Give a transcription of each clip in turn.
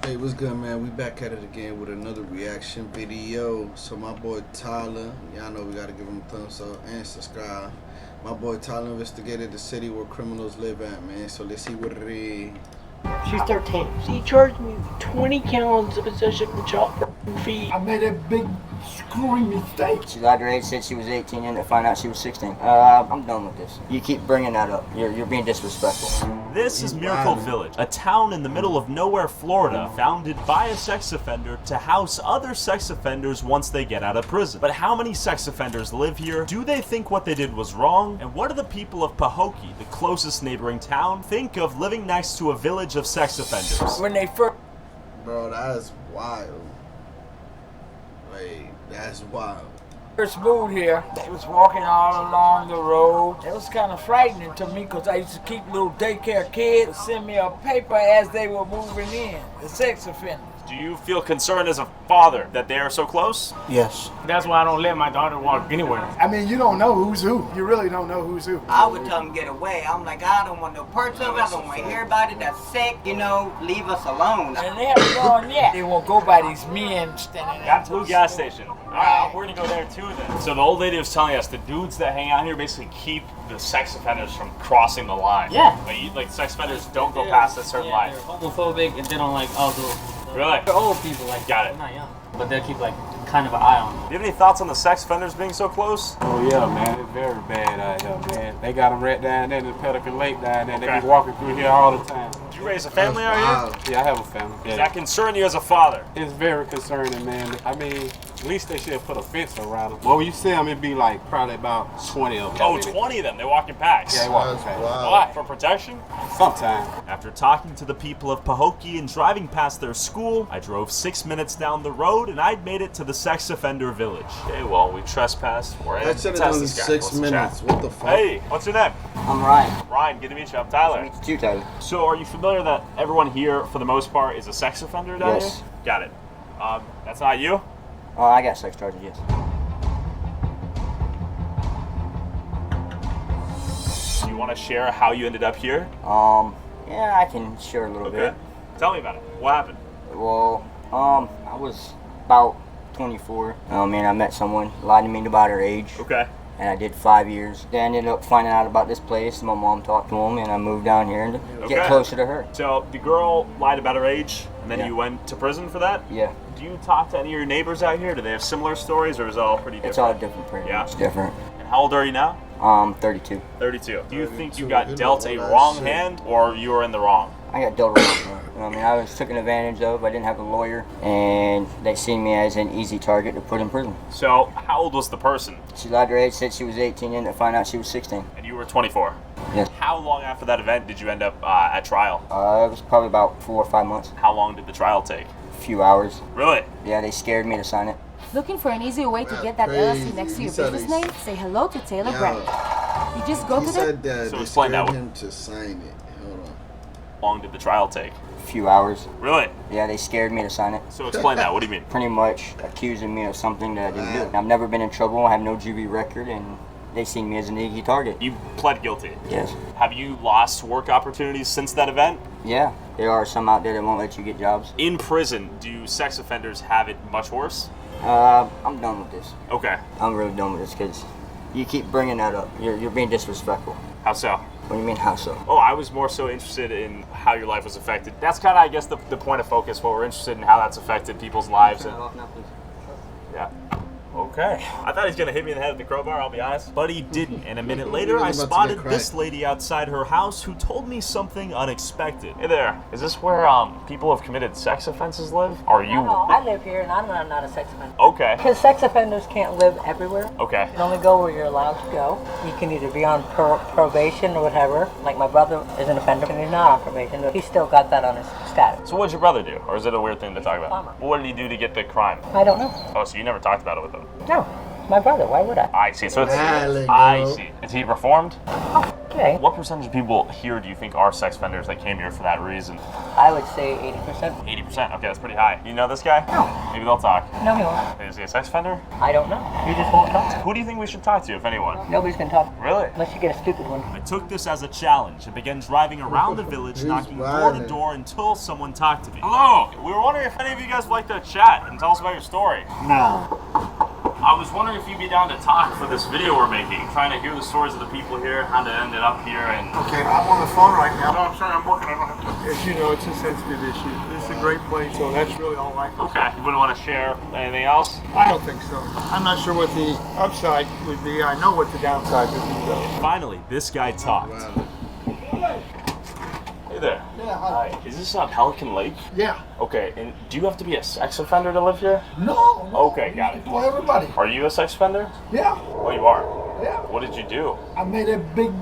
Hey, what's good, man? We back at it again with another reaction video. So my boy Tyler, y'all know we gotta give him a thumbs up and subscribe. My boy Tyler investigated the city where criminals live at, man. So let's see what it is. She's 13. She charged me 20 counts of possession of child fee. I made a big screwing mistake. She lied to her age, said she was 18, and to find out she was 16. I'm done with this. You keep bringing that up. You're being disrespectful. This is Miracle Village, a town in the middle of nowhere, Florida, founded by a sex offender to house other sex offenders once they get out of prison. But how many sex offenders live here? Do they think what they did was wrong? And what do the people of Pahokee, the closest neighboring town, think of living next to a village of sex offenders? When they first Bro, that's wild. Wait, that's wild. moved here, they was walking all along the road. It was kind of frightening to me because I used to keep little daycare kids send me a paper as they were moving in, the sex offenders. Do you feel concerned as a father that they are so close? Yes. That's why I don't let my daughter walk anywhere. I mean, you don't know who's who. You really don't know who's who. I would tell them get away. I'm like, I don't want no parts of it. I don't want to hear about it. That's sick. You know, leave us alone. And they haven't gone yet. They won't go by these men standing there. Got Blue gas station. Alright, we're gonna go there too then. So the old lady was telling us the dudes that hang out here basically keep the sex offenders from crossing the line. Yeah. Like sex offenders don't go past a certain line. They're homophobic and they don't like all those. Really? They're old people, like Got it. They're not young, but they'll keep like kind of an eye on them. Do you have any thoughts on the sex offenders being so close? Oh yeah, man, it's very bad out here, man. They got them right down there in the Pelican Lake down there. They Okay. be walking through here all the time. Did you raise a family out Wow. here? Yeah, I have a family. Does Yeah. that concern you as a father? It's very concerning, man. I mean, at least they should put a fence around them. Well, when you see them, it'd be like probably about 20 of them. Oh, 20 of them. They walk in packs. Yeah, they walk That's fast. wild. Why? For protection? Sometimes. After talking to the people of Pahokee and driving past their school, I drove 6 minutes down the road and I'd made it to the sex offender village. Okay, well, we trespassed. We're in. That should have Test done this guy. 6 Let's minutes. chat. What the fuck? Hey, what's your name? I'm Ryan. Ryan, good to meet you. I'm Tyler. Meet you, Tyler. So, are you familiar that everyone here, for the most part, is a sex offender down Yes. here? Got it. That's not you? Oh, I got sex charges, yes. Do you want to share how you ended up here? Yeah, I can share a little Okay. bit. Tell me about it. What happened? Well, I was about 24. And I met someone, lied to me about her age. Okay. And I did 5 years. Then I ended up finding out about this place. My mom talked to him, and I moved down here to get Okay. closer to her. So, the girl lied about her age, and then Yeah. you went to prison for that? Yeah, Do you talk to any of your neighbors out here? Do they have similar stories, or is it all pretty different? it's all different, pretty Yeah. much different. And how old are you now? 32. 32. Do you think you 32. got Good dealt a old ass wrong shit. hand, or you were in the wrong? I got dealt wrong. I was taken advantage of. I didn't have a lawyer, and they seen me as an easy target to put in prison. So, how old was the person? She lied to her age, said she was 18, and to find out she was 16. And you were 24. Yes. How long after that event did you end up at trial? It was probably about 4 or 5 months. How long did the trial take? A few hours. Really? Yeah, they scared me to sign it. Looking for an easy way to That's get that crazy. LLC next to He your said business he's- name? Say hello to Taylor Yeah. Brand. You just go He to them. said that So they explain that scared one. him to sign it. Hold on. How long did the trial take? A few hours. Really? Yeah, they scared me to sign it. So explain that. What do you mean? Pretty much accusing me of something that I didn't do. I've never been in trouble. I have no juvie record, and they seen me as an easy target. You pled guilty. Yes. Have you lost work opportunities since that event? Yeah, there are some out there that won't let you get jobs. In prison, do sex offenders have it much worse? I'm done with this. Okay. I'm really done with this because you keep bringing that up. You're being disrespectful. How so? What do you mean, how so? Oh, I was more so interested in how your life was affected. That's kind of, I guess, the point of focus. What we're interested in how that's affected people's lives. Turn And, it off now, please. yeah. Okay. I thought he was going to hit me in the head with the crowbar, I'll be honest. But he didn't. And a minute later, Really I about to spotted get this cracked. lady outside her house who told me something unexpected. Hey there. Is this where people who have committed sex offenses live? Are you? No, I live here and I'm not a sex offender. Okay. Because sex offenders can't live everywhere. Okay. You can only go where you're allowed to go. You can either be on probation or whatever. Like my brother is an offender and he's not on probation, but he's still got that on his status. So what did your brother do? Or is it a weird thing to talk about? Plumber. What did he do to get the crime? I don't know. Oh, so you never talked about it with him? No, my brother. Why would I? I see. So it's... Dale, I bro. see. Is he reformed? okay. What percentage of people here do you think are sex offenders that came here for that reason? I would say 80%. 80%. Okay, that's pretty high. You know this guy? No. Maybe they'll talk. No, he won't. Is he a sex offender? I don't know. You just won't talk. Who do you think we should talk to, if anyone? Nobody's gonna talk. Really? Unless you get a stupid one. I took this as a challenge and began driving around the village, knocking door to door until someone talked to me. Hello! We were wondering if any of you guys would like to chat and tell us about your story. No. I was wondering if you'd be down to talk for this video we're making, trying to hear the stories of the people here, how they ended up here, and... Okay, I'm on the phone right now. No, I'm sorry, I'm working. I don't have to. As you know, it's a sensitive issue. This is a great place, so that's really all I can Okay, you wouldn't want to share anything else? I don't think so. I'm not sure what the upside would be. I know what the downside would be, though. Finally, this guy talked. Hey there. Yeah, hi. Is this Pelican Lake? Yeah. Okay, and do you have to be a sex offender to live here? No. Okay, got it. Well, everybody. Are you a sex offender? Yeah. Oh, you are? Yeah. What did you do? I made a big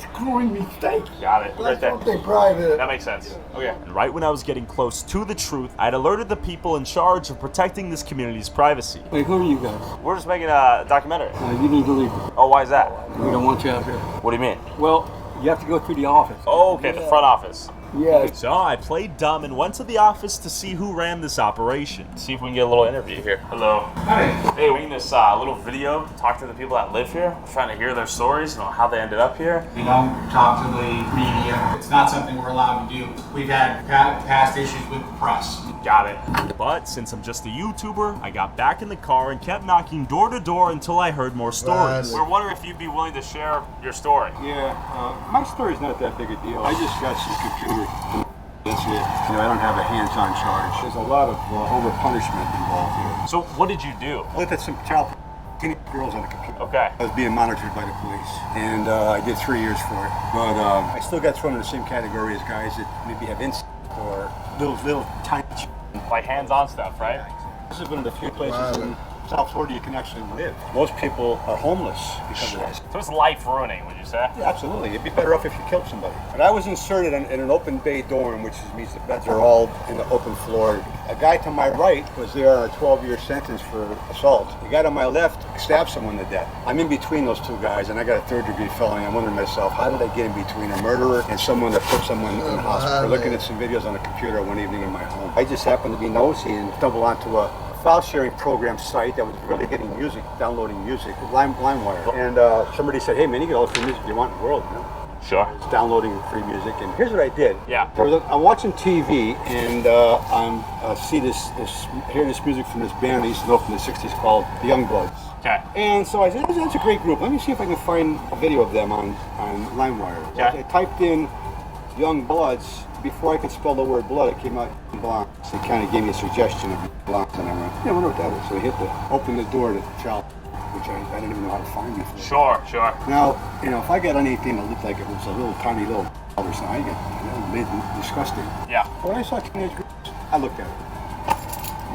screwing mistake. Got it. Right there. Okay, private. That makes sense. Okay. And right when I was getting close to the truth, I'd alerted the people in charge of protecting this community's privacy. Wait, who are you guys? We're just making a documentary. You need to leave. Oh, why is that? We don't want you out here. What do you mean? Well, you have to go through the office. Oh, okay, the front office. Yeah. So I played dumb and went to the office to see who ran this operation. See if we can get a little interview here. Hello. Hi. Hey, we're making this little video, talk to the people that live here, trying to hear their stories, how they ended up here. We don't talk to the media. It's not something we're allowed to do. We've had past issues with the press. Got it. But since I'm just a YouTuber, I got back in the car and kept knocking door to door until I heard more stories. We're wondering if you'd be willing to share your story. Yeah, my story's not that big a deal. I just got some computer. That's it. I don't have a hands-on charge. There's a lot of over-punishment involved here. So what did you do? I looked at some child teenage girls on the computer. Okay. I was being monitored by the police, and I did 3 years for it. But I still got thrown in the same category as guys that maybe have instinct or little tiny. Like hands-on stuff, right? This is one of the few places in South Florida you can actually live. Most people are homeless because of this. So it's life-ruining, would you say? Yeah, absolutely. It'd be better off if you killed somebody. But I was inserted in an open bay dorm, which means the beds are all in the open floor. A guy to my right was there on a 12-year sentence for assault. The guy to my left stabbed someone to death. I'm in between those two guys, and I got a third-degree felony. I'm wondering to myself, how did I get in between a murderer and someone that put someone in the hospital? We're looking at some videos on the computer one evening in my home. I just happened to be nosy and stumbled onto a file sharing program site that was really getting music, downloading music, LimeWire. And somebody said, hey man, you get all the free music you want in the world, Sure. It's downloading free music, and here's what I did. Yeah. I'm watching TV, and I hear this music from this band I used to know from the 60s called the Youngbloods. Okay. And so I said, that's a great group. Let me see if I can find a video of them on LimeWire. Okay. I typed in Youngbloods. Before I could spell the word blood, it came out blonde. So it kind of gave me a suggestion of blonde, and I went, yeah, I wonder what that is. So I opened the door to the child, which I didn't even know how to find before. Sure. Now, if I got anything that looked like it was a little tiny little or something, I get made disgusting. Yeah. When I saw teenage girls, I looked at it.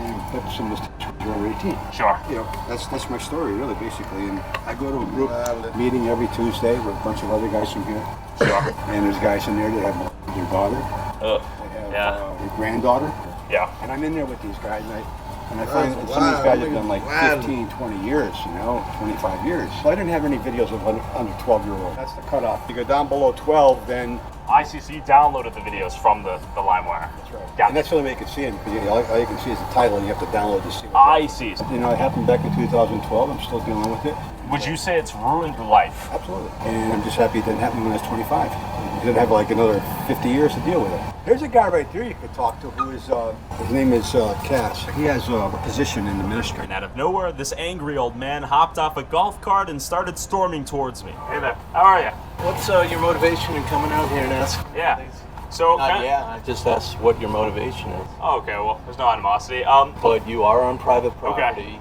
And but some of those teenagers were over 18. Sure. That's my story, really, basically. And I go to a group meeting every Tuesday with a bunch of other guys from here. Sure. And there's guys in there that have their daughter. They have their granddaughter. Yeah. And I'm in there with these guys, and I find that some of these guys have done like 15, 20 years, 25 years. So I didn't have any videos of under 12-year-olds. That's the cutoff. You go down below 12, then... I see, so you downloaded the videos from the LimeWire. That's right. And that's the only way you can see them, because all you can see is the title, and you have to download to see it. I see. It happened back in 2012. I'm still dealing with it. Would you say it's ruined your life? Absolutely. And I'm just happy it didn't happen when I was 25. I didn't have like another 50 years to deal with it. There's a guy right there you could talk to who is, his name is Cass. He has a position in the ministry. And out of nowhere, this angry old man hopped off a golf cart and started storming towards me. Hey there, how are you? What's your motivation in coming out here and asking? Yeah. So, I just asked what your motivation is. Oh, okay, well, there's no animosity. But you are on private property. Okay.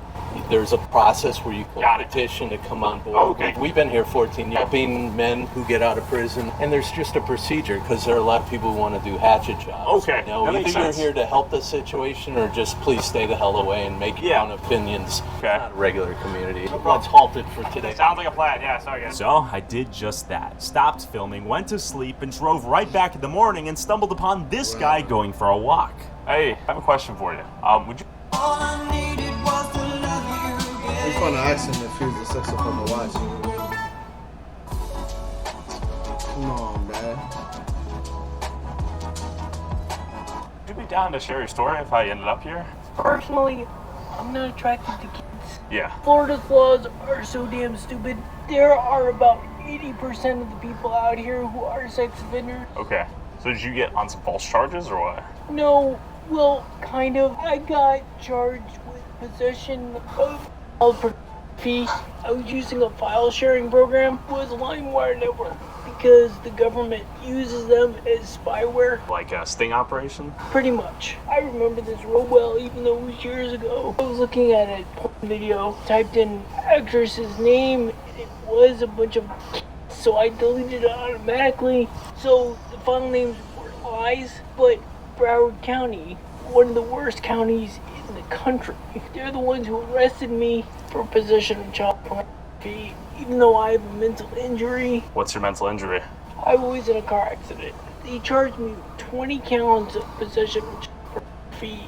There's a process where you can petition to come on board. Okay. We've been here 14 years, helping men who get out of prison, and there's just a procedure because there are a lot of people who want to do hatchet jobs. Okay, that makes either you're sense. here to help the situation or just please stay the hell away and make your own opinions. Okay. Not a regular community. Let's halt it for today. Sounds like a plan, yeah, sorry guys. So, I did just that. Stopped filming, went to sleep, and drove right back in the morning and stumbled upon this guy going for a walk. Hey, I have a question for you. Would you... He's trying to ask him if he's a sex offender watching. Come on, Dad. Would you be down to share your story if I ended up here? Personally, I'm not attracted to kids. Yeah. Florida's laws are so damn stupid. There are about 80% of the people out here who are sex offenders. Okay. So did you get on some false charges or what? No, well, kind of. I got charged with possession of pornography. I was using a file sharing program. It was a LimeWire network because the government uses them as spyware. Like a sting operation? Pretty much. I remember this real well, even though it was years ago. I was looking at a porn video, typed in actress's name, and it was a bunch of kids, so I deleted it automatically. So the file names were lies, but Broward County, one of the worst counties in the country, they're the ones who arrested me for possession of child pornography, even though I have a mental injury. What's your mental injury? I was in a car accident. They charged me with 20 counts of possession of child pornography,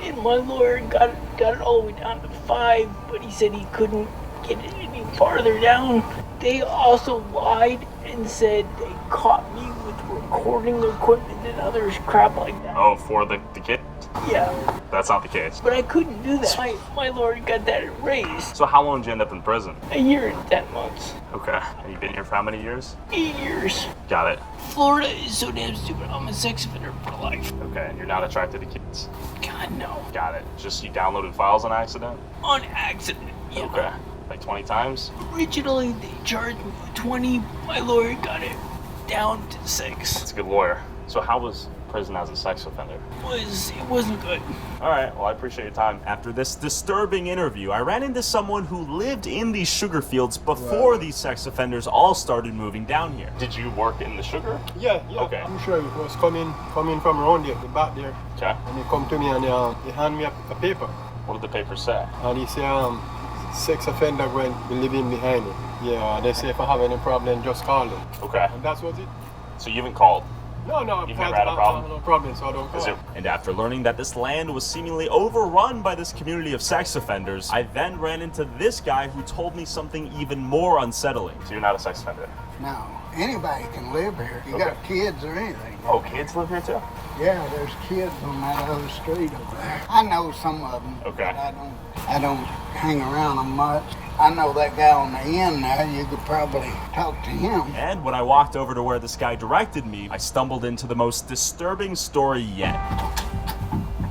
and my lawyer got it all the way down to 5, but he said he couldn't get it any farther down. They also lied and said they caught me with recording equipment and other crap like that. Oh, for the kid? Yeah. That's not the case. But I couldn't do that. My lawyer got that erased. So how long did you end up in prison? A year and 10 months. Okay. And you've been here for how many years? 8 years. Got it. Florida is so damn stupid. I'm a sex offender for life. Okay, and you're not attracted to kids? God, no. Got it. Just you downloaded files on accident? On accident, yeah. Okay. Like 20 times? Originally, they charged me with 20. My lawyer got it down to 6. That's a good lawyer. So how was prison as a sex offender? It wasn't good. All right, well, I appreciate your time. After this disturbing interview, I ran into someone who lived in these sugar fields before these sex offenders all started moving down here. Did you work in the sugar? Yeah. Okay. I'm sure it was coming from around there, the back there. Okay. And they come to me and they hand me a paper. What did the paper say? And he say, sex offender going to be living behind it. Yeah, they say if I have any problem, just call them. Okay. And that's what it. So you haven't called? No, You've never had a problem? No problem, so I don't call. And after learning that this land was seemingly overrun by this community of sex offenders, I then ran into this guy who told me something even more unsettling. So you're not a sex offender? No, anybody can live here. You got kids or anything. Oh, kids live here too? Yeah, there's kids on that other street over there. I know some of them. Okay. But I don't hang around them much. I know that guy on the end there, you could probably talk to him. And when I walked over to where this guy directed me, I stumbled into the most disturbing story yet.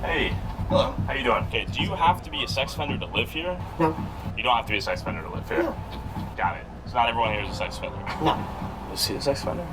Hey. Hello. How you doing? Okay, do you have to be a sex offender to live here? No. You don't have to be a sex offender to live here? No. Got it. So not everyone here is a sex offender? No. Is he a sex offender?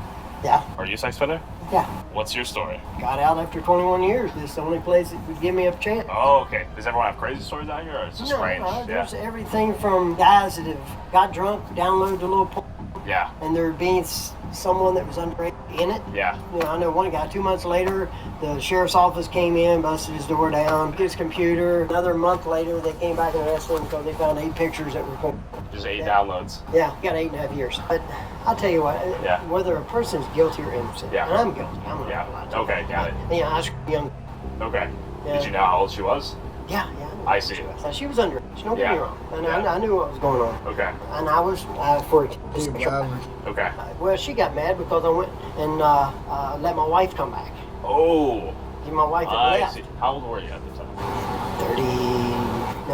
Yeah. Are you a sex offender? Yeah. What's your story? Got out after 21 years. This is the only place that would give me a chance. Oh, okay. Does everyone have crazy stories out here, or it's just strange? There's everything from guys that have got drunk, downloaded a little porn, Yeah. and there being someone that was underage in it. Yeah. You know, I know one guy, 2 months later, the sheriff's office came in, busted his door down, his computer. Another month later, they came back and arrested him because they found 8 pictures that were porn. Just 8 downloads. Yeah, got 8.5 years. But I'll tell you what, whether a person's guilty or innocent, and I'm guilty. I'm not allowed to. Okay, got it. Yeah, I was young. Okay. Yeah. Did you know how old she was? Yeah. I see. Now, she was underage. Don't get me wrong. And Yeah. I knew what was going on. Okay. And I was for it. Okay. Well, she got mad because I went and let my wife come back. Oh. My wife had I left. see. How old were you at the time?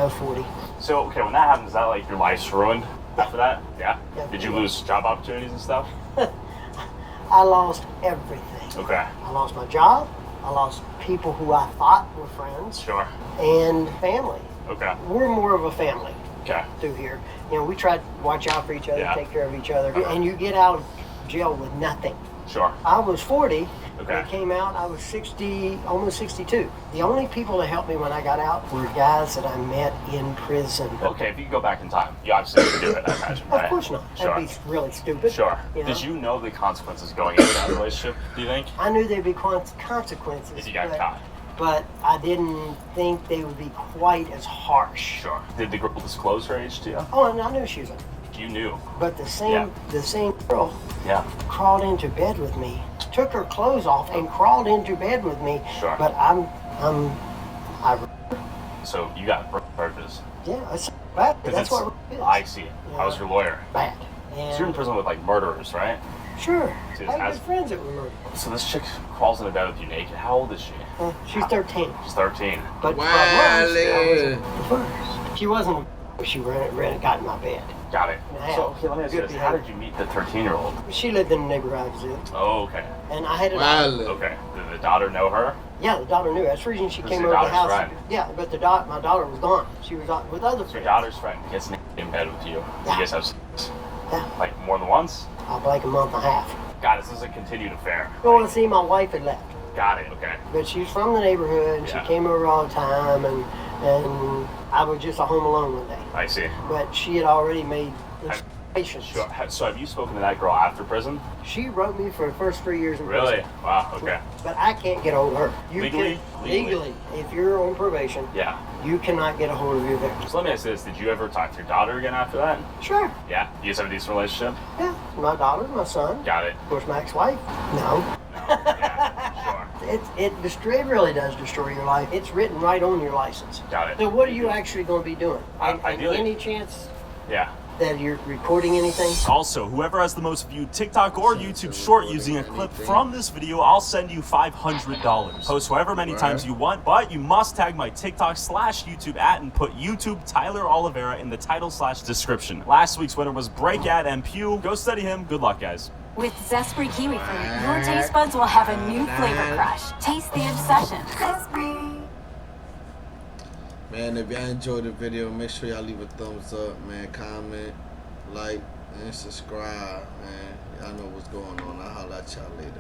40. So, okay, when that happens, is that like your life's ruined after that? Yeah? Did you lose job opportunities and stuff? I lost everything. Okay. I lost my job. I lost people who I thought were friends. Sure. And family. Okay. We're more of a family. Okay. Through here. You know, we try to watch out for each other, Yeah. take care of each other. And you get out of jail with nothing. Sure. I was 40. Okay. When I came out, I was 60, almost 62. The only people that helped me when I got out were guys that I met in prison. Okay, if you could go back in time, you obviously would do it, I imagine, right? Of course not. Sure. That'd be really stupid. Sure. You know? Did you know the consequences going into that relationship, do you think? I knew there'd be consequences. If you got caught. But I didn't think they would be quite as harsh. Sure. Did the girl disclose her age to you? Oh, and I knew she was a... You knew. But the same girl Yeah. crawled into bed with me, took her clothes off and crawled into bed with me. Sure. But So you got charges. yeah, that's bad. That's what it is. I see. How was your lawyer? Bad. So you're in prison with like murderers, right? Sure. Dude, I had has- good friends that were murdered. So this chick crawls into bed with you naked. How old is she? She's 13. She's 13. But Wow, I wasn't Lily. the first. She wasn't. She ran got in my bed. Got it. Yeah. So, okay, let me ask you Good this. How behavior. did you meet the 13-year-old? She lived in the neighborhood I was in. Oh, okay. And I had a Wow. daughter. Okay. Did the daughter know her? Yeah, the daughter knew. That's the reason she Who's came your over the daughter's house. friend? Yeah, but my daughter was gone. She was out with other Your friends. daughter's friend gets naked in bed with you. Yeah. You guys have sex? Yeah. Like more than once? Like a month and a half. God, this is a continued affair. Well, see, my wife had left. Got it. Okay. But she's from the neighborhood. And Yeah. She came over all the time, and I was just a home alone one day. I see. But she had already made installations. Sure. So have you spoken to that girl after prison? She wrote me for the first 3 years in Really? prison. Wow. Okay. But I can't get a hold of her. You Legally? Can, legally, if you're on probation, Yeah. you cannot get a hold of your victim. So let me ask you this: did you ever talk to your daughter again after that? Sure. Yeah. You guys have a decent relationship? Yeah. My daughter, my son. Got it. Of course, my ex-wife. No. It really does destroy your life. It's written right on your license. Got it. So what are you actually going to be doing? Ideally- Any chance Yeah. that you're recording anything? Also, whoever has the most viewed TikTok or YouTube short using a clip from this video, I'll send you $500. Post however many times you want, but you must tag my TikTok/YouTube @ and put YouTube Tyler Oliveira in the title/description. Last week's winner was Break at MPU. Go study him. Good luck, guys. With Zespri Kiwi Fruit, your taste buds will have a new flavor crush. Taste the obsession. Zespri. Man, if y'all enjoyed the video, make sure y'all leave a thumbs up, man. Comment, like, and subscribe, man. Y'all know what's going on. I'll holler at y'all later.